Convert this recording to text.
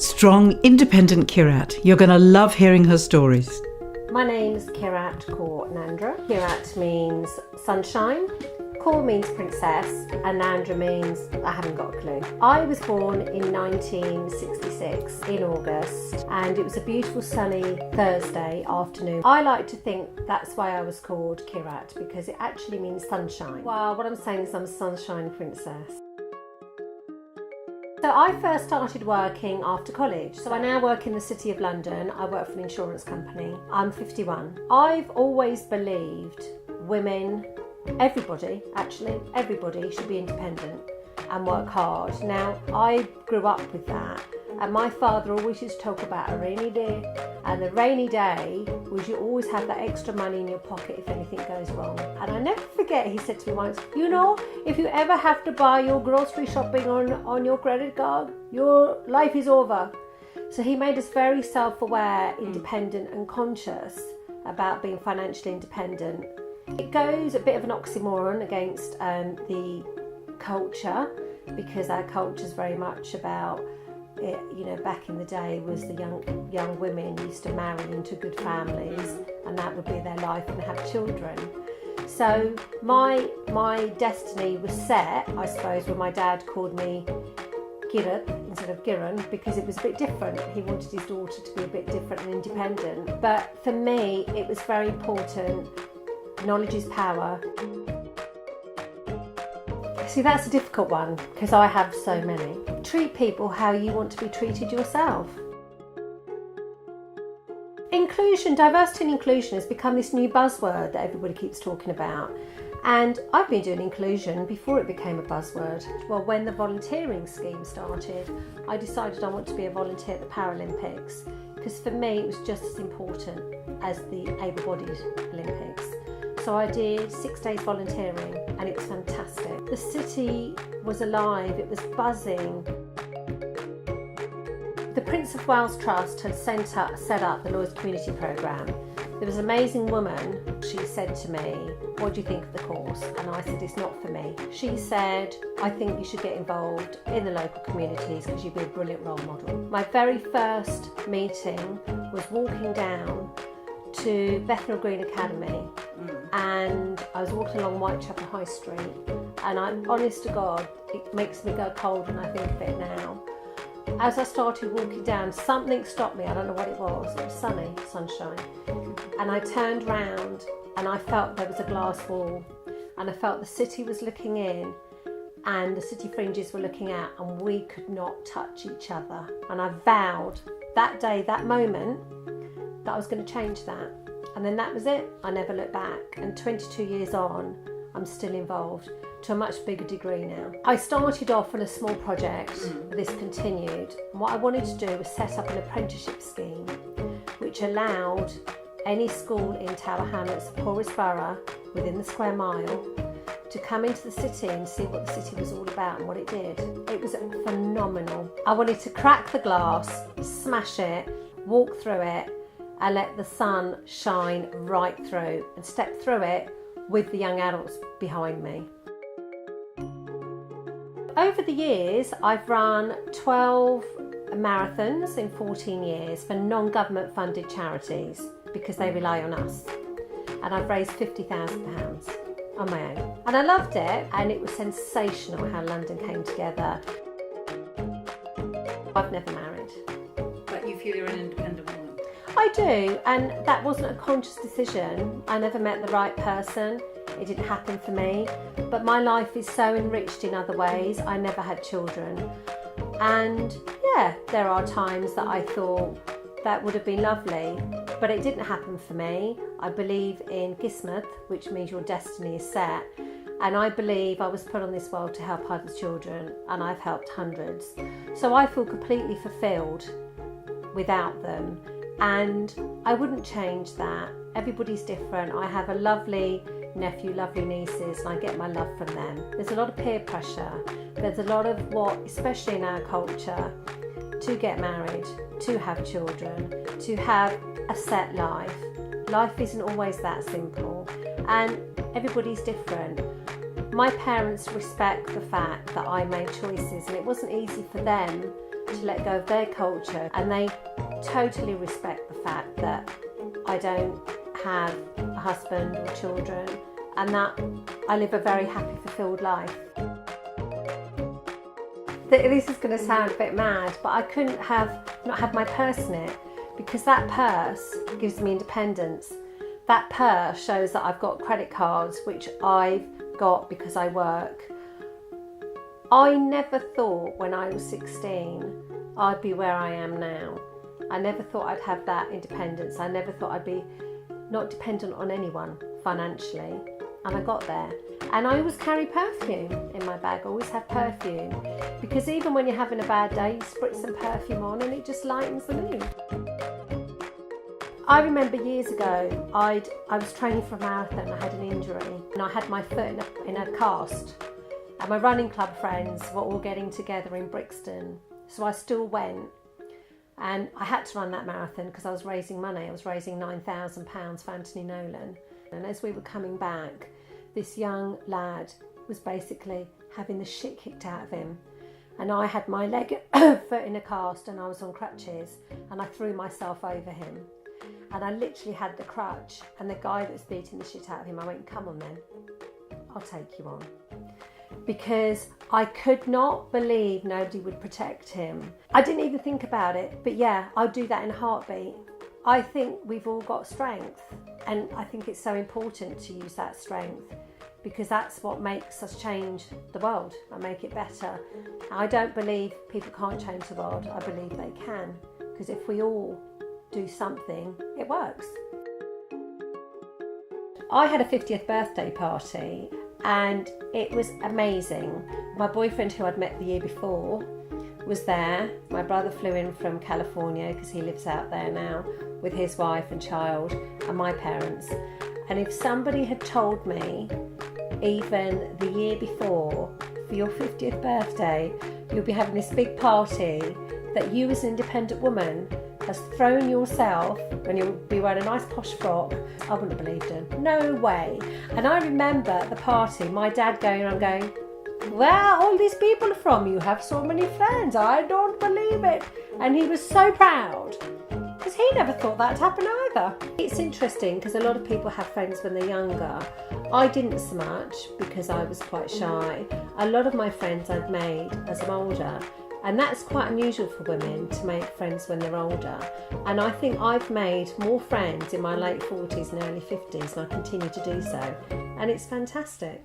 strong, independent Kirat. You're going to love hearing her stories. My name's Kirat Kaur Nandra. Kirat means sunshine, Kaur means princess, and Nandra means I haven't got a clue. I was born in 1966 in August, and it was a beautiful sunny Thursday afternoon. I like to think that's why I was called Kirat, because it actually means sunshine. Well, what I'm saying is I'm a sunshine princess. So I first started working after college. So I now work in the City of London. I work for an insurance company. I'm 51. I've always believed women, everybody should be independent and work hard. Now, I grew up with that, and my father always used to talk about a rainy day, and the rainy day was you always have that extra money in your pocket if anything goes wrong. And I never forget, he said to me once, you know, if you ever have to buy your grocery shopping on your credit card, your life is over. So he made us very self-aware, independent and conscious about being financially independent. It goes a bit of an oxymoron against the culture, because our culture is very much about it, you know, back in the day was the young women used to marry into good families, and that would be their life, and have children. So my destiny was set, I suppose, when my dad called me Kirat instead of Kiran, because it was a bit different. He wanted his daughter to be a bit different and independent. But for me, it was very important. Knowledge is power. See, that's a difficult one, because I have so many. Treat people how you want to be treated yourself. Inclusion, diversity and inclusion has become this new buzzword that everybody keeps talking about. And I've been doing inclusion before it became a buzzword. Well, when the volunteering scheme started, I decided I want to be a volunteer at the Paralympics, because for me it was just as important as the able-bodied Olympics. So I did 6 days volunteering, and it was fantastic. The city was alive, it was buzzing. The Prince of Wales Trust had set up the Lloyds Community Programme. There was an amazing woman. She said to me, what do you think of the course? And I said, it's not for me. She said, I think you should get involved in the local communities because you'd be a brilliant role model. My very first meeting was walking down to Bethnal Green Academy, and I was walking along Whitechapel High Street, and I'm honest to God, it makes me go cold when I think of it now. As I started walking down, something stopped me. I don't know what it was. It was sunny, sunshine. And I turned round and I felt there was a glass wall, and I felt the city was looking in and the city fringes were looking out, and we could not touch each other. And I vowed that day, that moment, that I was going to change that. And then that was it. I never looked back. And 22 years on, I'm still involved to a much bigger degree now. I started off on a small project, but this continued. And what I wanted to do was set up an apprenticeship scheme which allowed any school in Tower Hamlets, the poorest borough within the square mile, to come into the city and see what the city was all about and what it did. It was phenomenal. I wanted to crack the glass, smash it, walk through it, and let the sun shine right through, and step through it with the young adults behind me. Over the years, I've run 12 marathons in 14 years for non-government funded charities, because they rely on us. And I've raised £50,000 on my own. And I loved it, and it was sensational how London came together. I've never married. But you feel you're an independent woman? I do, and that wasn't a conscious decision. I never met the right person. It didn't happen for me. But my life is so enriched in other ways. I never had children. And yeah, there are times that I thought that would have been lovely, but it didn't happen for me. I believe in Kismet, which means your destiny is set. And I believe I was put on this world to help other children, and I've helped hundreds. So I feel completely fulfilled without them. And I wouldn't change that. Everybody's different. I have a lovely nephew, lovely nieces, and I get my love from them. There's a lot of peer pressure. There's a lot of what, especially in our culture, to get married, to have children, to have a set life. Life isn't always that simple, and everybody's different. My parents respect the fact that I made choices, and it wasn't easy for them to let go of their culture, and they totally respect the fact that I don't have a husband or children, and that I live a very happy, fulfilled life. This is going to sound a bit mad, but I couldn't not have my purse in it, because that purse gives me independence. That purse shows that I've got credit cards, which I've got because I work. I never thought when I was 16 I'd be where I am now. I never thought I'd have that independence. I never thought I'd be not dependent on anyone financially, and I got there. And I always carry perfume in my bag. I always have perfume, because even when you're having a bad day, you spritz some perfume on and it just lightens the mood. I remember years ago, I was training for a marathon. I had an injury and I had my foot in a cast, and my running club friends were all getting together in Brixton, so I still went. And I had to run that marathon because I was raising money. I was raising £9,000 for Anthony Nolan. And as we were coming back, this young lad was basically having the shit kicked out of him. And I had my foot in a cast and I was on crutches, and I threw myself over him. And I literally had the crutch, and the guy that was beating the shit out of him, I went, "Come on then, I'll take you on." Because I could not believe nobody would protect him. I didn't even think about it, but yeah, I'll do that in a heartbeat. I think we've all got strength, and I think it's so important to use that strength, because that's what makes us change the world and make it better. I don't believe people can't change the world. I believe they can, because if we all do something, it works. I had a 50th birthday party, and it was amazing. My boyfriend, who I'd met the year before, was there. My brother flew in from California because he lives out there now with his wife and child, and my parents. And if somebody had told me even the year before, for your 50th birthday, you'll be having this big party, that you as an independent woman has thrown yourself and you'll be wearing a nice posh frock, I wouldn't have believed him. No way. And I remember at the party, my dad going around going, "Where all these people are from? You have so many friends. I don't believe it." And he was so proud, because he never thought that'd happen either. It's interesting because a lot of people have friends when they're younger. I didn't so much because I was quite shy. A lot of my friends I've made as I'm older, and that's quite unusual for women to make friends when they're older. And I think I've made more friends in my late 40s and early 50s, and I continue to do so. And it's fantastic.